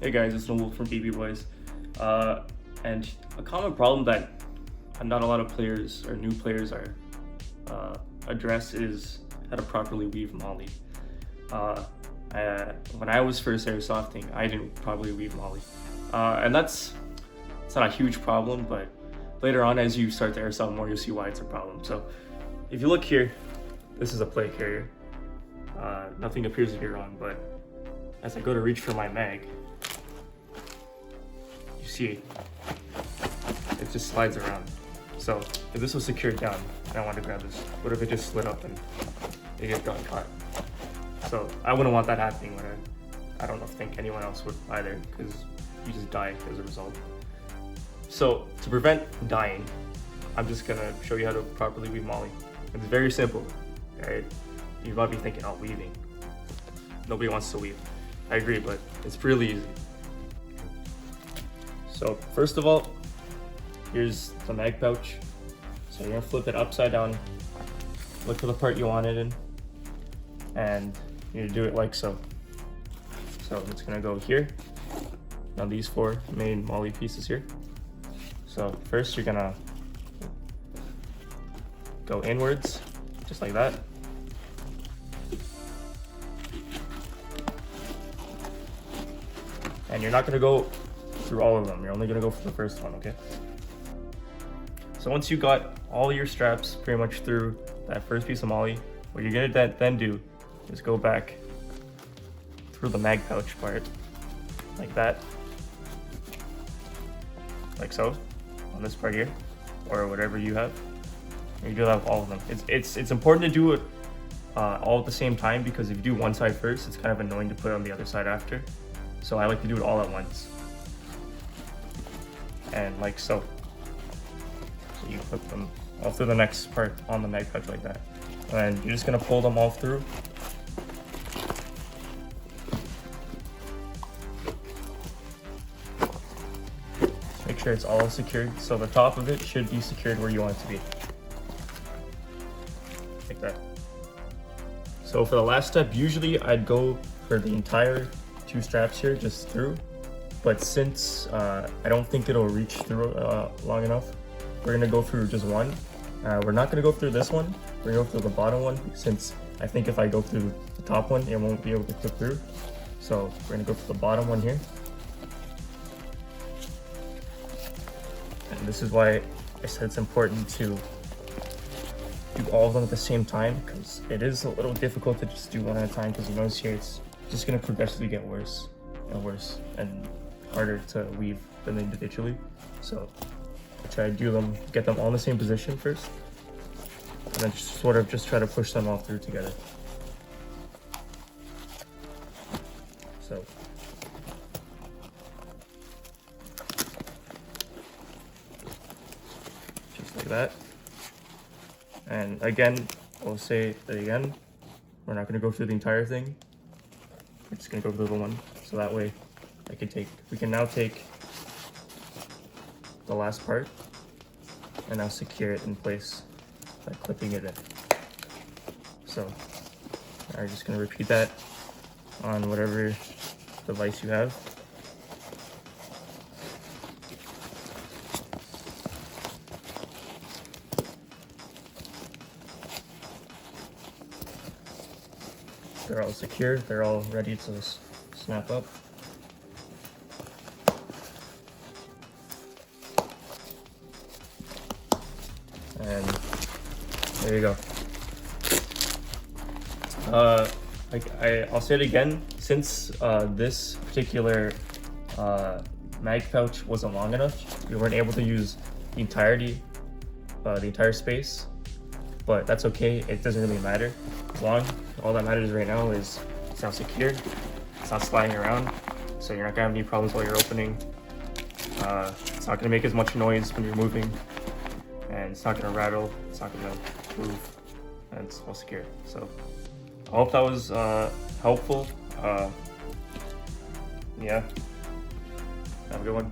Hey guys, it's Noel from BB Boys. And a common problem that not a lot of players or new players are address is how to properly weave molly. When I was first airsofting, I didn't properly weave molly, and it's not a huge problem. But later on, as you start to airsoft more, you'll see why it's a problem. So if you look here, this is a plate carrier. Nothing appears to be wrong, but as I go to reach for my mag, you see it just slides around. So if this was secured down and I wanted to grab this, what if it just slid up and it just got caught? So I wouldn't want that happening when I don't think anyone else would either, because you just die as a result. So to prevent dying, I'm just gonna show you how to properly weave molly. It's very simple, right? You might be thinking, oh, weaving. Nobody wants to weave. I agree, but it's really easy. So first of all, here's the mag pouch. So you're gonna flip it upside down, look for the part you want it in, and you do it like so. So it's gonna go here, on these four main molly pieces here. So first you're gonna go inwards, just like that. And you're not gonna go through all of them, you're only gonna go for the first one, okay? So once you got all your straps pretty much through that first piece of molly, what you're gonna then do is go back through the mag pouch part, like that, like so, on this part here, or whatever you have. You do have all of them. It's important to do it all at the same time, because if you do one side first, it's kind of annoying to put it on the other side after. So I like to do it all at once. And like so. So you put them all through the next part on the mag pouch like that. And you're just gonna pull them all through. Make sure it's all secured. So the top of it should be secured where you want it to be. Like that. So for the last step, usually I'd go for the entire two straps here just through, but since I don't think it'll reach through long enough, we're gonna go through just one. We're not gonna go through this one, we're gonna go through the bottom one, since I think if I go through the top one, it won't be able to clip through. So we're gonna go for the bottom one here. And this is why I said it's important to do all of them at the same time, because it is a little difficult to just do one at a time, because you notice here it's just going to progressively get worse and worse and harder to weave them individually. So I try to do them, get them all in the same position first, and then just sort of just try to push them all through together. So just like that. And again, I'll say that again, we're not going to go through the entire thing. We're just gonna go through the one, so that way we can now take the last part and now secure it in place by clipping it in. So I'm just gonna repeat that on whatever device you have. They're all secure, they're all ready to snap up. And there you go. I'll say it again, since this particular mag pouch wasn't long enough, we weren't able to use the entire space, but that's okay, it doesn't really matter. All that matters right now is it's now secured, it's not sliding around, so you're not gonna have any problems while you're opening. It's not gonna make as much noise when you're moving, and it's not gonna rattle, it's not gonna move, and it's all secure. So I hope that was helpful. Yeah, have a good one.